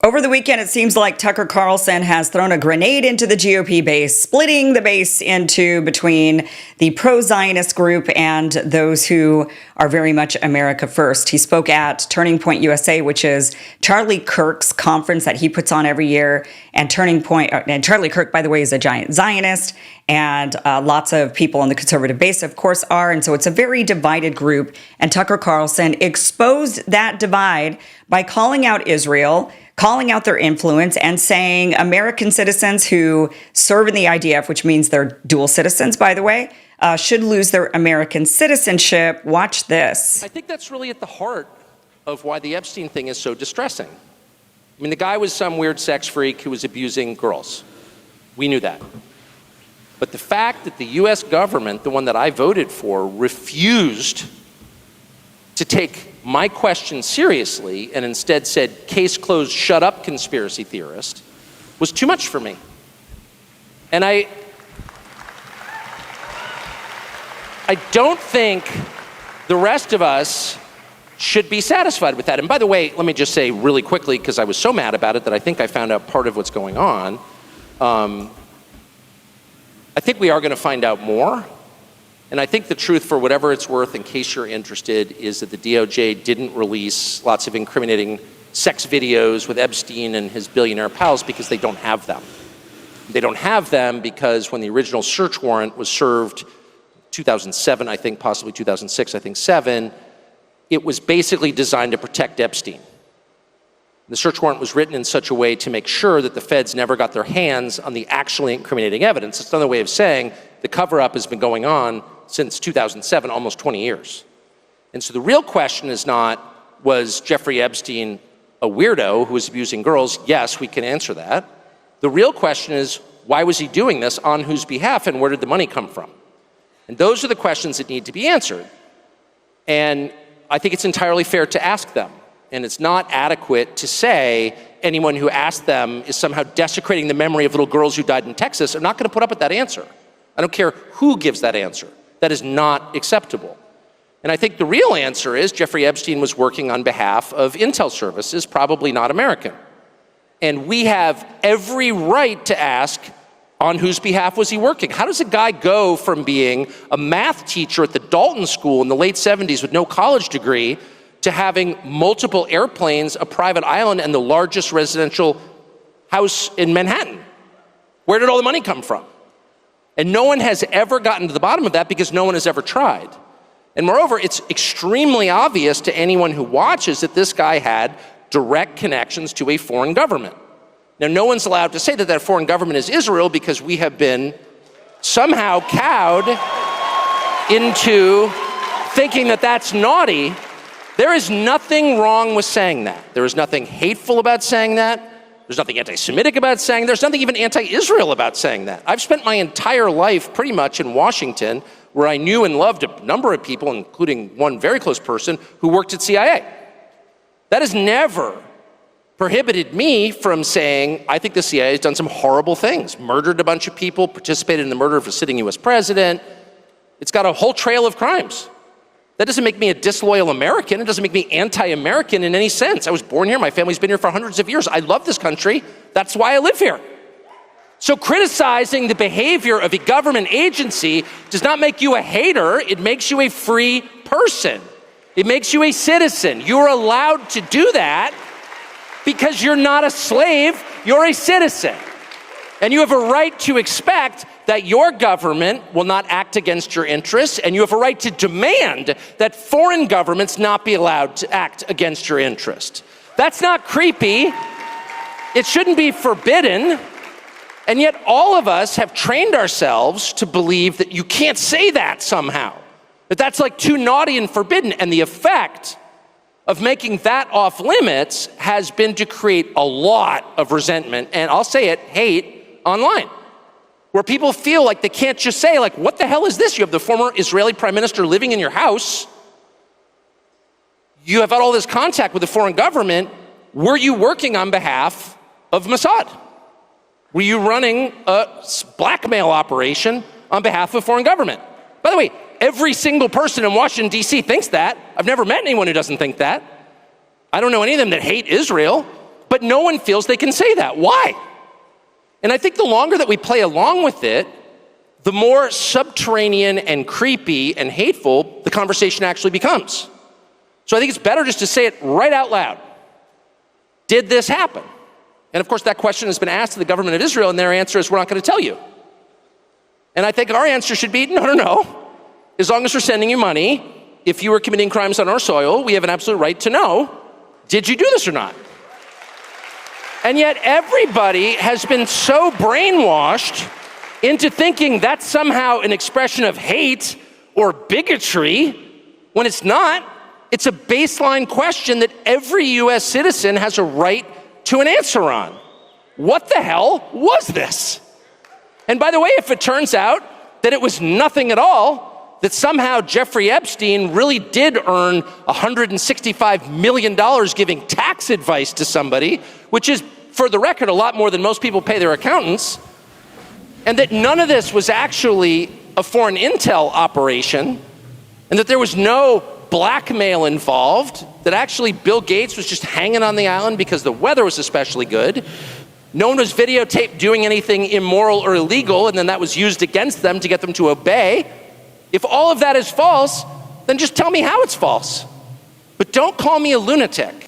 Over the weekend, it seems like Tucker Carlson has thrown a grenade into the GOP base, splitting the base into between the pro-Zionist group and those who are very much America first. He spoke at Turning Point USA, which is Charlie Kirk's conference that he puts on every year. And Charlie Kirk, by the way, is a giant Zionist, and lots of people on the conservative base, of course, are. And so it's a very divided group. And Tucker Carlson exposed that divide by calling out Israel, calling out their influence, and saying American citizens who serve in the IDF, which means they're dual citizens, by the way, should lose their American citizenship. Watch this. I think that's really at the heart of why the Epstein thing is so distressing. I mean, the guy was some weird sex freak who was abusing girls. We knew that. But the fact that the US government, the one that I voted for, refused to take my question seriously and instead said, case closed, shut up, conspiracy theorist, was too much for me. And I don't think the rest of us should be satisfied with that. And by the way, let me just say really quickly, because I was so mad about it that I think I found out part of what's going on. I think we are going to find out more. And I think the truth, for whatever it's worth, in case you're interested, is that the DOJ didn't release lots of incriminating sex videos with Epstein and his billionaire pals because they don't have them. They don't have them because when the original search warrant was served, 2007, I think, possibly 2006, I think 7, it was basically designed to protect Epstein. The search warrant was written in such a way to make sure that the feds never got their hands on the actually incriminating evidence. It's another way of saying the cover-up has been going on since 2007, almost 20 years. And so the real question is not, was Jeffrey Epstein a weirdo who was abusing girls? Yes, we can answer that. The real question is, why was he doing this, on whose behalf, and where did the money come from? And those are the questions that need to be answered. And I think it's entirely fair to ask them. And it's not adequate to say anyone who asked them is somehow desecrating the memory of little girls who died in Texas. I'm not going to put up with that answer. I don't care who gives that answer. That is not acceptable. And I think the real answer is Jeffrey Epstein was working on behalf of intel services, probably not American. And we have every right to ask, on whose behalf was he working? How does a guy go from being a math teacher at the Dalton School in the late 70s with no college degree to having multiple airplanes, a private island, and the largest residential house in Manhattan? Where did all the money come from? And no one has ever gotten to the bottom of that because no one has ever tried. And moreover, it's extremely obvious to anyone who watches that this guy had direct connections to a foreign government. Now, no one's allowed to say that that foreign government is Israel because we have been somehow cowed into thinking that that's naughty. There is nothing wrong with saying that. There is nothing hateful about saying that. There's nothing anti-Semitic about saying that. There's nothing even anti-Israel about saying that. I've spent my entire life pretty much in Washington, where I knew and loved a number of people, including one very close person who worked at CIA. That has never prohibited me from saying, I think the CIA has done some horrible things, murdered a bunch of people, participated in the murder of a sitting US president. It's got a whole trail of crimes. That doesn't make me a disloyal American. It doesn't make me anti-American in any sense. I was born here. My family's been here for hundreds of years. I love this country. That's why I live here. So criticizing the behavior of a government agency does not make you a hater. It makes you a free person. It makes you a citizen. You're allowed to do that because you're not a slave. You're a citizen. And you have a right to expect that your government will not act against your interests, and you have a right to demand that foreign governments not be allowed to act against your interest. That's not creepy. It shouldn't be forbidden. And yet all of us have trained ourselves to believe that you can't say that somehow, that that's like too naughty and forbidden. And the effect of making that off limits has been to create a lot of resentment, and I'll say it, hate online, where people feel like they can't just say, like, what the hell is this? You have the former Israeli prime minister living in your house. You have had all this contact with the foreign government. Were you working on behalf of Mossad? Were you running a blackmail operation on behalf of foreign government? By the way, every single person in Washington, D.C. thinks that. I've never met anyone who doesn't think that. I don't know any of them that hate Israel. But no one feels they can say that. Why? And I think the longer that we play along with it, the more subterranean and creepy and hateful the conversation actually becomes. So I think it's better just to say it right out loud. Did this happen? And of course, that question has been asked to the government of Israel, and their answer is, we're not going to tell you. And I think our answer should be, no. As long as we're sending you money, if you were committing crimes on our soil, we have an absolute right to know, did you do this or not? And yet everybody has been so brainwashed into thinking that's somehow an expression of hate or bigotry, when it's not. It's a baseline question that every US citizen has a right to an answer on. What the hell was this? And by the way, if it turns out that it was nothing at all, that somehow Jeffrey Epstein really did earn $165 million giving tax advice to somebody, which is, for the record, a lot more than most people pay their accountants, and that none of this was actually a foreign intel operation, and that there was no blackmail involved, that actually Bill Gates was just hanging on the island because the weather was especially good. No one was videotaped doing anything immoral or illegal, and then that was used against them to get them to obey. If all of that is false, then just tell me how it's false. But don't call me a lunatic.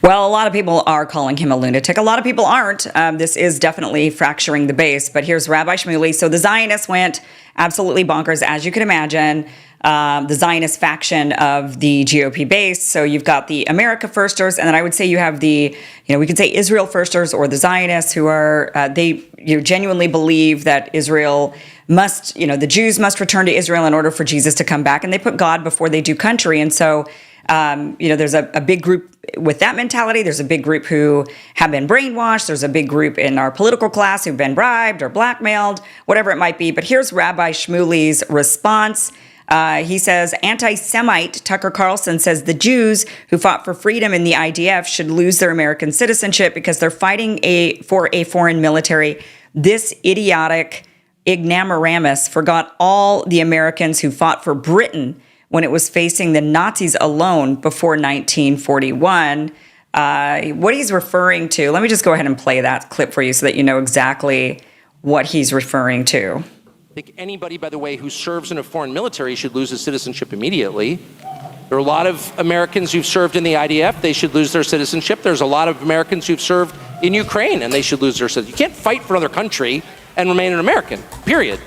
Well, a lot of people are calling him a lunatic. A lot of people aren't. This is definitely fracturing the base. But here's Rabbi Shmuley. So the Zionists went absolutely bonkers, as you can imagine. The Zionist faction of the GOP base. So you've got the America Firsters, and then I would say you have the, we could say Israel Firsters or the Zionists, who are, they genuinely believe that Israel must, the Jews must return to Israel in order for Jesus to come back. And they put God before they do country. And so, there's a big group with that mentality. There's a big group who have been brainwashed. There's a big group in our political class who've been bribed or blackmailed, whatever it might be. But here's Rabbi Shmuley's response. He says, anti-Semite Tucker Carlson says the Jews who fought for freedom in the IDF should lose their American citizenship because they're fighting for a foreign military. This idiotic ignoramus forgot all the Americans who fought for Britain when it was facing the Nazis alone before 1941. What he's referring to, let me just go ahead and play that clip for you so that you know exactly what he's referring to. I think anybody, by the way, who serves in a foreign military should lose his citizenship immediately. There are a lot of Americans who've served in the IDF. They should lose their citizenship. There's a lot of Americans who've served in Ukraine, and they should lose their citizenship. You can't fight for another country and remain an American, period.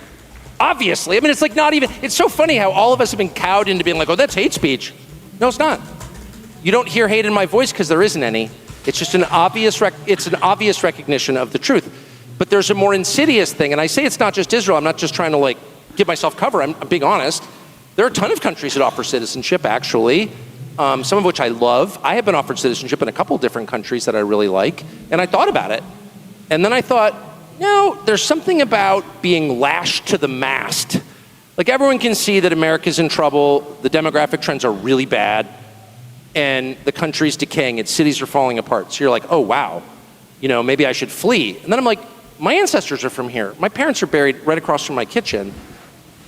Obviously. I mean, it's like not even, it's so funny how all of us have been cowed into being like, oh, that's hate speech. No, it's not. You don't hear hate in my voice because there isn't any. It's just an obvious recognition of the truth. But there's a more insidious thing, and I say it's not just Israel. I'm not just trying to give myself cover. I'm being honest. There are a ton of countries that offer citizenship, actually, some of which I love. I have been offered citizenship in a couple different countries that I really like, and I thought about it. And then I thought, no, there's something about being lashed to the mast. Like, everyone can see that America's in trouble, the demographic trends are really bad, and the country's decaying, its cities are falling apart. So you're like, oh, wow, maybe I should flee. And then I'm like, my ancestors are from here. My parents are buried right across from my kitchen.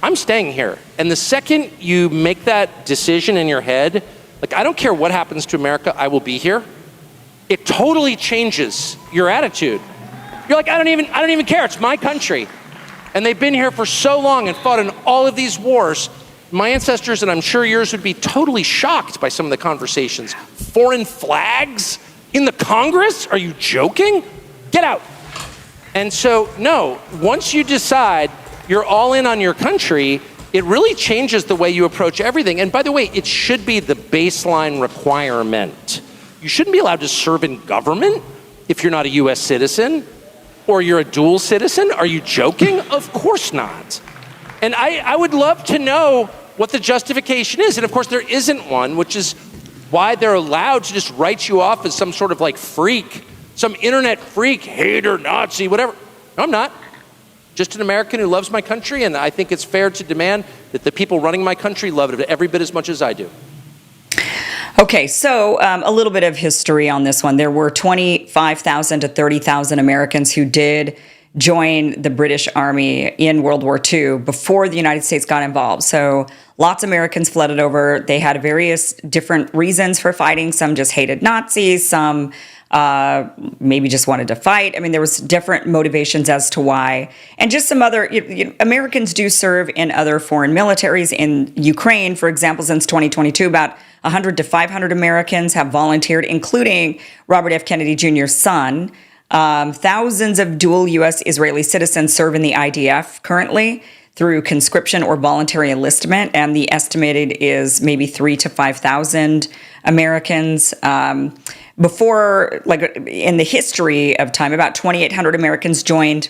I'm staying here. And the second you make that decision in your head, I don't care what happens to America, I will be here, it totally changes your attitude. You're like, I don't even care, it's my country. And they've been here for so long and fought in all of these wars. My ancestors, and I'm sure yours, would be totally shocked by some of the conversations. Foreign flags in the Congress? Are you joking? Get out. And so, no, once you decide you're all in on your country, it really changes the way you approach everything. And by the way, it should be the baseline requirement. You shouldn't be allowed to serve in government if you're not a US citizen or you're a dual citizen. Are you joking? Of course not. And I would love to know what the justification is. And of course, there isn't one, which is why they're allowed to just write you off as some sort of freak, some internet freak, hater, Nazi, whatever. No, I'm not. Just an American who loves my country, and I think it's fair to demand that the people running my country love it every bit as much as I do. Okay, so a little bit of history on this one. There were 25,000 to 30,000 Americans who did join the British Army in World War II before the United States got involved. So lots of Americans flooded over. They had various different reasons for fighting. Some just hated Nazis. Some maybe just wanted to fight. I mean, there was different motivations as to why. And just some other, Americans do serve in other foreign militaries. In Ukraine, for example, since 2022, about 100 to 500 Americans have volunteered, including Robert F. Kennedy Jr.'s son. Thousands of dual U.S. Israeli citizens serve in the IDF currently through conscription or voluntary enlistment, and the estimated is maybe 3,000 to 5,000 Americans. Before, like in the history of time, about 2,800 Americans joined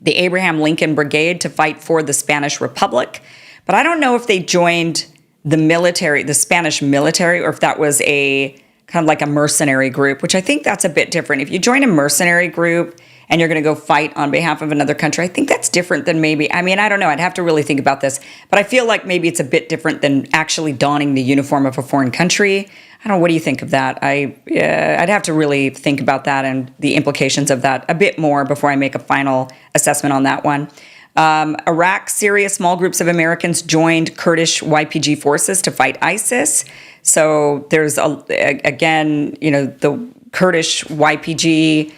the Abraham Lincoln Brigade to fight for the Spanish Republic. But I don't know if they joined the military, the Spanish military, or if that was a kind of like a mercenary group, which I think that's a bit different. If you join a mercenary group and you're going to go fight on behalf of another country, I think that's different than maybe, I mean, I don't know. I'd have to really think about this. But I feel like maybe it's a bit different than actually donning the uniform of a foreign country. I don't know. What do you think of that? I'd have to really think about that and the implications of that a bit more before I make a final assessment on that one. Iraq, Syria, small groups of Americans joined Kurdish YPG forces to fight ISIS. So there's, again, the Kurdish YPG,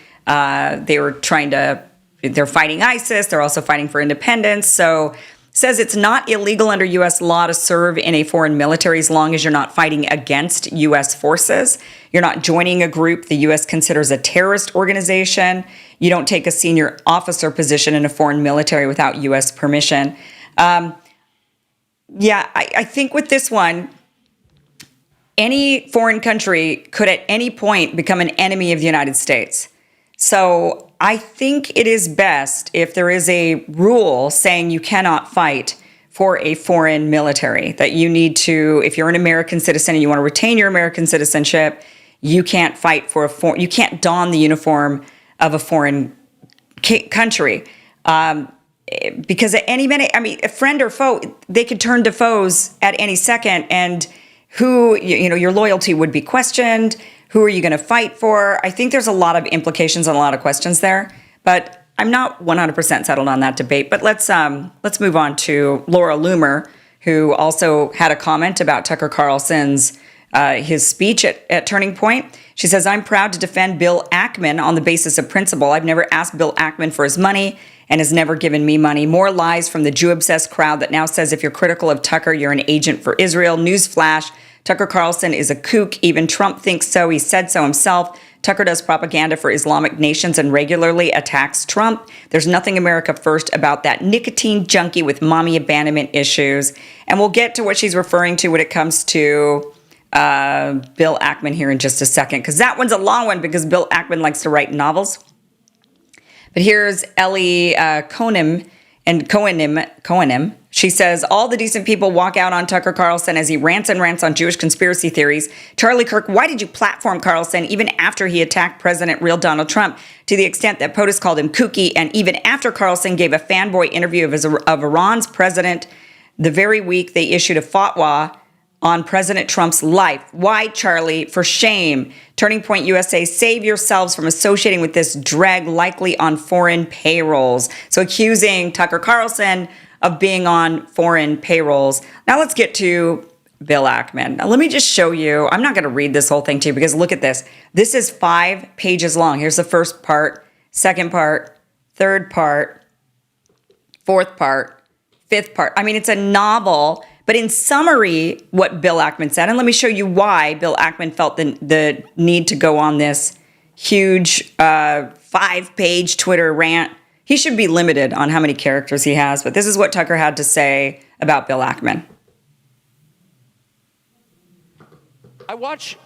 they're fighting ISIS. They're also fighting for independence. So says it's not illegal under U.S. law to serve in a foreign military as long as you're not fighting against U.S. forces. You're not joining a group the U.S. considers a terrorist organization. You don't take a senior officer position in a foreign military without U.S. permission. I think with this one, any foreign country could at any point become an enemy of the United States. So I think it is best if there is a rule saying you cannot fight for a foreign military, that you need to, if you're an American citizen and you want to retain your American citizenship, you can't fight for you can't don the uniform of a foreign country. Because at any minute, I mean, a friend or foe, they could turn to foes at any second, and your loyalty would be questioned. Who are you going to fight for? I think there's a lot of implications and a lot of questions there, but I'm not 100% settled on that debate. But let's move on to Laura Loomer, who also had a comment about Tucker Carlson's his speech at Turning Point. She says, "I'm proud to defend Bill Ackman on the basis of principle. I've never asked Bill Ackman for his money and has never given me money. More lies from the Jew-obsessed crowd that now says if you're critical of Tucker, you're an agent for Israel. Newsflash. Tucker Carlson is a kook. Even Trump thinks so. He said so himself. Tucker does propaganda for Islamic nations and regularly attacks Trump. There's nothing America first about that nicotine junkie with mommy abandonment issues." And we'll get to what she's referring to when it comes to Bill Ackman here in just a second, because that one's a long one because Bill Ackman likes to write novels. But here's Ellie Cohenim. She says, "All the decent people walk out on Tucker Carlson as he rants and rants on Jewish conspiracy theories. Charlie Kirk, why did you platform Carlson even after he attacked President real Donald Trump to the extent that POTUS called him kooky, and even after Carlson gave a fanboy interview of Iran's president the very week they issued a fatwa on President Trump's life? Why, Charlie? For shame. Turning Point USA, save yourselves from associating with this drag likely on foreign payrolls." So accusing Tucker Carlson of being on foreign payrolls. Now let's get to Bill Ackman. Now let me just show you. I'm not going to read this whole thing to you because look at this. This is 5 pages long. Here's the first part, second part, third part, fourth part, fifth part. I mean, it's a novel. But in summary, what Bill Ackman said, and let me show you why Bill Ackman felt the need to go on this huge 5-page Twitter rant. He should be limited on how many characters he has, but this is what Tucker had to say about Bill Ackman. I watch,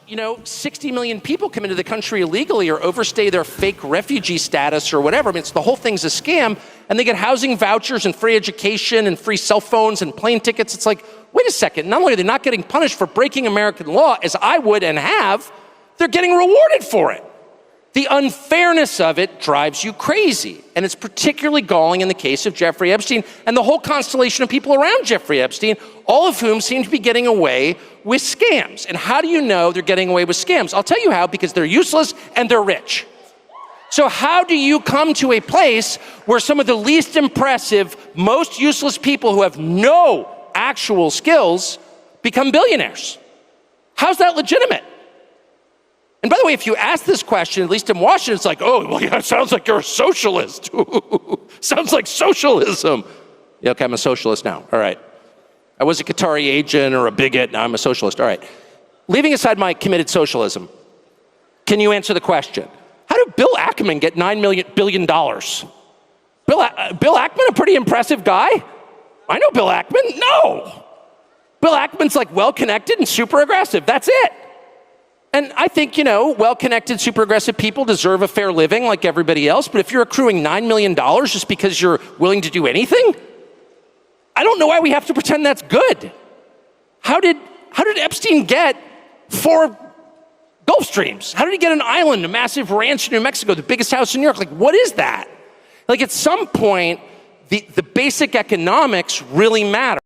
60 million people come into the country illegally or overstay their fake refugee status or whatever. I mean, the whole thing's a scam, and they get housing vouchers and free education and free cell phones and plane tickets. It's like, wait a second, not only are they not getting punished for breaking American law, as I would and have, they're getting rewarded for it. The unfairness of it drives you crazy, and it's particularly galling in the case of Jeffrey Epstein and the whole constellation of people around Jeffrey Epstein, all of whom seem to be getting away with scams. And how do you know they're getting away with scams? I'll tell you how, because they're useless and they're rich. So how do you come to a place where some of the least impressive, most useless people who have no actual skills become billionaires? How's that legitimate? And by the way, if you ask this question, at least in Washington, it's like, oh, well, yeah, it sounds like you're a socialist. Sounds like socialism. Yeah, okay, I'm a socialist now. All right. I was a Qatari agent or a bigot. Now I'm a socialist. All right. Leaving aside my committed socialism, can you answer the question? How did Bill Ackman get $9 billion? Bill Ackman, a pretty impressive guy? I know Bill Ackman. No. Bill Ackman's like well-connected and super aggressive. That's it. And I think, well-connected, super aggressive people deserve a fair living like everybody else. But if you're accruing $9 million just because you're willing to do anything, I don't know why we have to pretend that's good. How did Epstein get 4 Gulf Streams? How did he get an island, a massive ranch in New Mexico, the biggest house in New York? Like, what is that? Like, at some point, the basic economics really matter.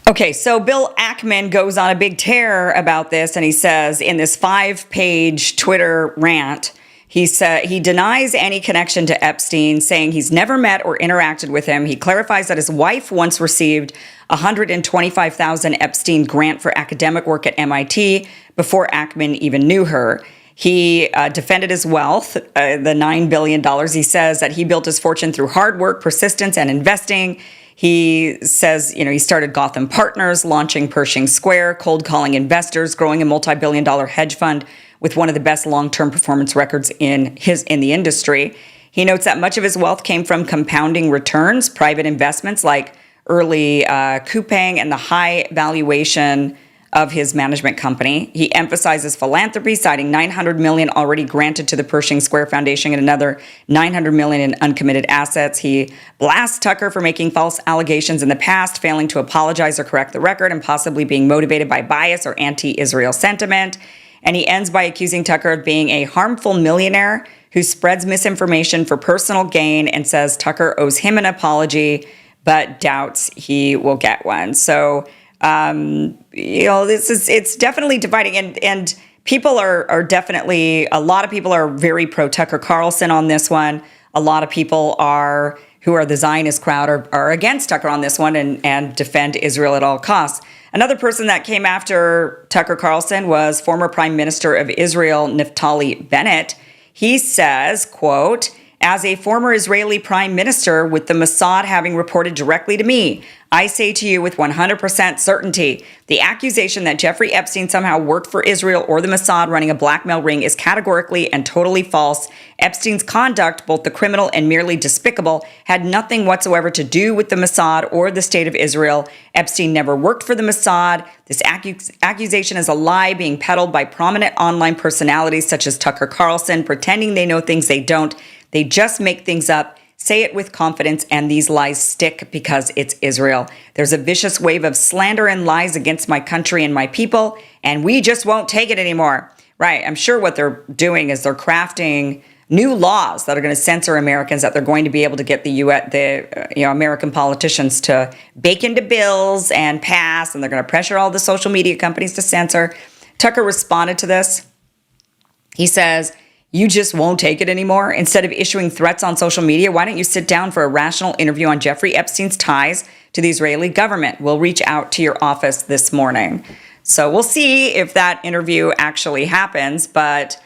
Okay, so Bill Ackman goes on a big tear about this, and he says in this 5-page Twitter rant, he denies any connection to Epstein, saying he's never met or interacted with him. He clarifies that his wife once received a $125,000 Epstein grant for academic work at MIT before Ackman even knew her. He defended his wealth, the $9 billion. He says that he built his fortune through hard work, persistence, and investing. He says, he started Gotham Partners, launching Pershing Square, cold calling investors, growing a multi-billion-dollar hedge fund with one of the best long-term performance records in the industry. He notes that much of his wealth came from compounding returns, private investments like early Coupang, and the high valuation of his management company. He emphasizes philanthropy, citing $900 million already granted to the Pershing Square Foundation and another $900 million in uncommitted assets. He blasts Tucker for making false allegations in the past, failing to apologize or correct the record, and possibly being motivated by bias or anti-Israel sentiment. And he ends by accusing Tucker of being a harmful millionaire who spreads misinformation for personal gain, and says Tucker owes him an apology, but doubts he will get one. So, it's definitely dividing, and people are definitely, a lot of people are very pro Tucker Carlson on this one. A lot of people who are the Zionist crowd are against Tucker on this one and defend Israel at all costs. Another person that came after Tucker Carlson was former Prime Minister of Israel, Naftali Bennett. He says, quote, "As a former Israeli prime minister, with the Mossad having reported directly to me, I say to you with 100% certainty, the accusation that Jeffrey Epstein somehow worked for Israel or the Mossad running a blackmail ring is categorically and totally false. Epstein's conduct, both the criminal and merely despicable, had nothing whatsoever to do with the Mossad or the state of Israel. Epstein never worked for the Mossad. This accusation is a lie being peddled by prominent online personalities such as Tucker Carlson, pretending they know things they don't. They just make things up, say it with confidence, and these lies stick because it's Israel. There's a vicious wave of slander and lies against my country and my people, and we just won't take it anymore." Right. I'm sure what they're doing is they're crafting new laws that are going to censor Americans, that they're going to be able to get the American politicians to bake into bills and pass, and they're going to pressure all the social media companies to censor. Tucker responded to this. He says, "You just won't take it anymore? Instead of issuing threats on social media, why don't you sit down for a rational interview on Jeffrey Epstein's ties to the Israeli government? We'll reach out to your office this morning." So we'll see if that interview actually happens. But,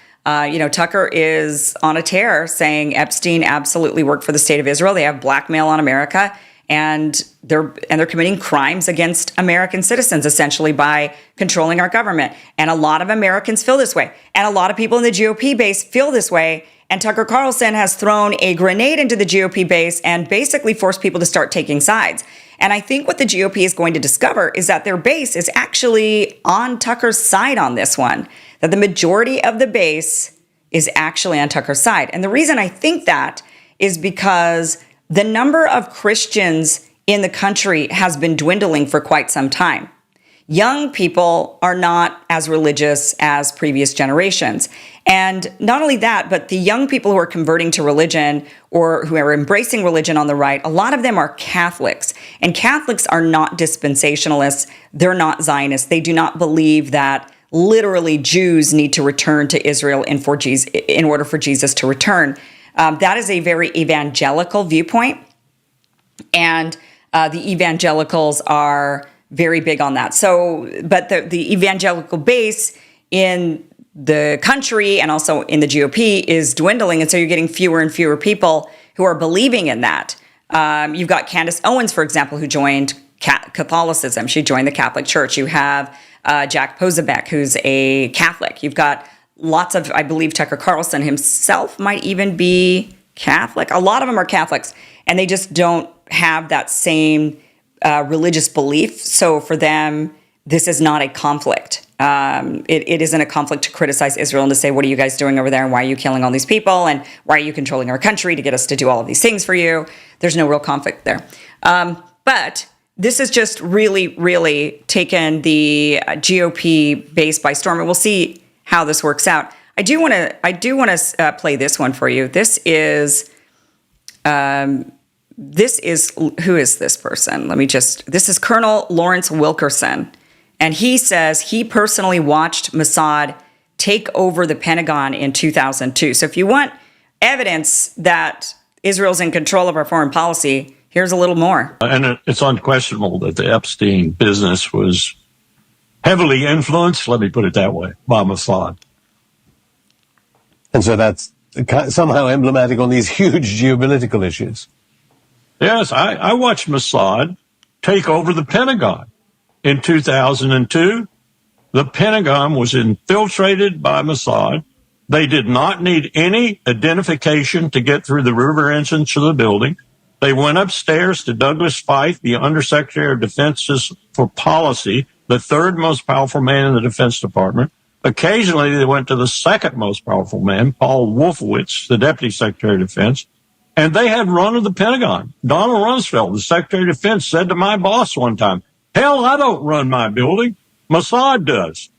Tucker is on a tear, saying Epstein absolutely worked for the state of Israel. They have blackmail on America, and they're committing crimes against American citizens, essentially, by controlling our government. And a lot of Americans feel this way. And a lot of people in the GOP base feel this way. And Tucker Carlson has thrown a grenade into the GOP base and basically forced people to start taking sides. And I think what the GOP is going to discover is that their base is actually on Tucker's side on this one, that the majority of the base is actually on Tucker's side. And the reason I think that is because the number of Christians in the country has been dwindling for quite some time. Young people are not as religious as previous generations. And not only that, but the young people who are converting to religion or who are embracing religion on the right, a lot of them are Catholics. And Catholics are not dispensationalists. They're not Zionists. They do not believe that literally Jews need to return to Israel in order for Jesus to return. That is a very evangelical viewpoint. And the evangelicals are very big on that. So, but the evangelical base in the country and also in the GOP is dwindling. And so you're getting fewer and fewer people who are believing in that. You've got Candace Owens, for example, who joined Catholicism. She joined the Catholic Church. You have Jack Posobiec, who's a Catholic. You've got lots of, I believe Tucker Carlson himself might even be Catholic. A lot of them are Catholics, and they just don't have that same religious belief. So for them, this is not a conflict. It isn't a conflict to criticize Israel and to say, what are you guys doing over there? And why are you killing all these people? And why are you controlling our country to get us to do all of these things for you? There's no real conflict there. But this has just really, really taken the GOP base by storm. And we'll see how this works out. I do want to play this one for you. This is who is this person? This is Colonel Lawrence Wilkerson. And he says he personally watched Mossad take over the Pentagon in 2002. So if you want evidence that Israel's in control of our foreign policy, here's a little more. And it's unquestionable that the Epstein business was heavily influenced, let me put it that way, by Mossad. And so that's somehow emblematic on these huge geopolitical issues. Yes, I watched Mossad take over the Pentagon. In 2002, the Pentagon was infiltrated by Mossad. They did not need any identification to get through the river entrance of the building. They went upstairs to Douglas Feith, the Undersecretary of Defense for Policy, the third most powerful man in the Defense Department. Occasionally, they went to the second most powerful man, Paul Wolfowitz, the Deputy Secretary of Defense, and they had run of the Pentagon. Donald Rumsfeld, the Secretary of Defense, said to my boss one time, "Hell, I don't run my building. Mossad does."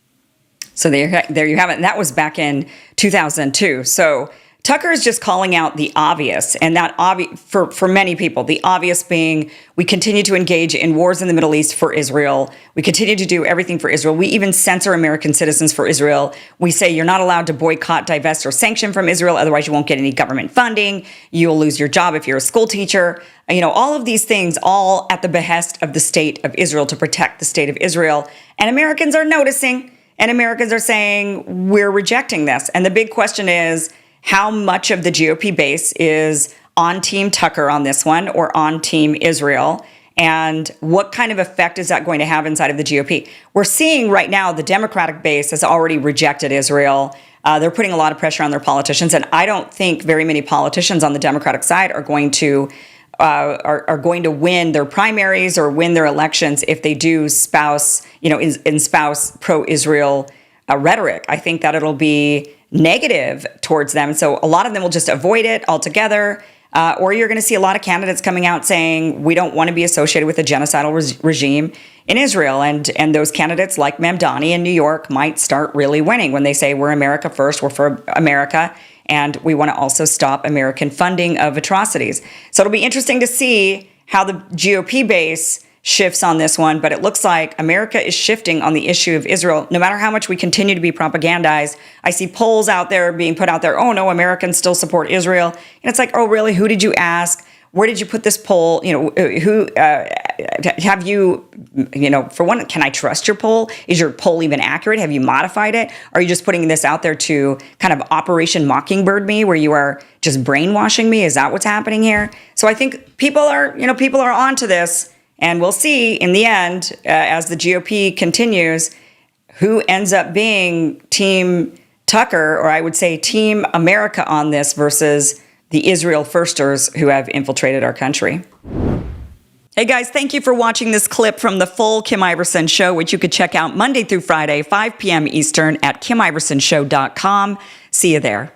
So there you have it. And that was back in 2002. So Tucker is just calling out the obvious, and that obvious for many people, the obvious being we continue to engage in wars in the Middle East for Israel. We continue to do everything for Israel. We even censor American citizens for Israel. We say you're not allowed to boycott, divest, or sanction from Israel. Otherwise, you won't get any government funding. You'll lose your job if you're a school teacher. You know, all of these things, all at the behest of the state of Israel to protect the state of Israel. And Americans are noticing, and Americans are saying, we're rejecting this. And the big question is, how much of the GOP base is on Team Tucker on this one or on Team Israel? And what kind of effect is that going to have inside of the GOP? We're seeing right now the Democratic base has already rejected Israel. They're putting a lot of pressure on their politicians. And I don't think very many politicians on the Democratic side are going to win their primaries or win their elections if they do espouse pro-Israel rhetoric. I think that it'll be negative towards them. So a lot of them will just avoid it altogether. Or you're going to see a lot of candidates coming out saying, we don't want to be associated with a genocidal regime in Israel. And those candidates like Mamdani in New York might start really winning when they say, we're America first, we're for America, and we want to also stop American funding of atrocities. So it'll be interesting to see how the GOP base shifts on this one, but it looks like America is shifting on the issue of Israel. No matter how much we continue to be propagandized, I see polls out there being put out there, oh no, Americans still support Israel. And it's like, oh really, who did you ask? Where did you put this poll? Who have you, for one, can I trust your poll? Is your poll even accurate? Have you modified it? Are you just putting this out there to kind of Operation Mockingbird me, where you are just brainwashing me? Is that what's happening here? So I think people are onto this. And we'll see in the end, as the GOP continues, who ends up being Team Tucker, or I would say Team America on this versus the Israel firsters who have infiltrated our country. Hey guys, thank you for watching this clip from the full Kim Iverson Show, which you could check out Monday through Friday, 5 p.m. Eastern at KimIversonShow.com. See you there.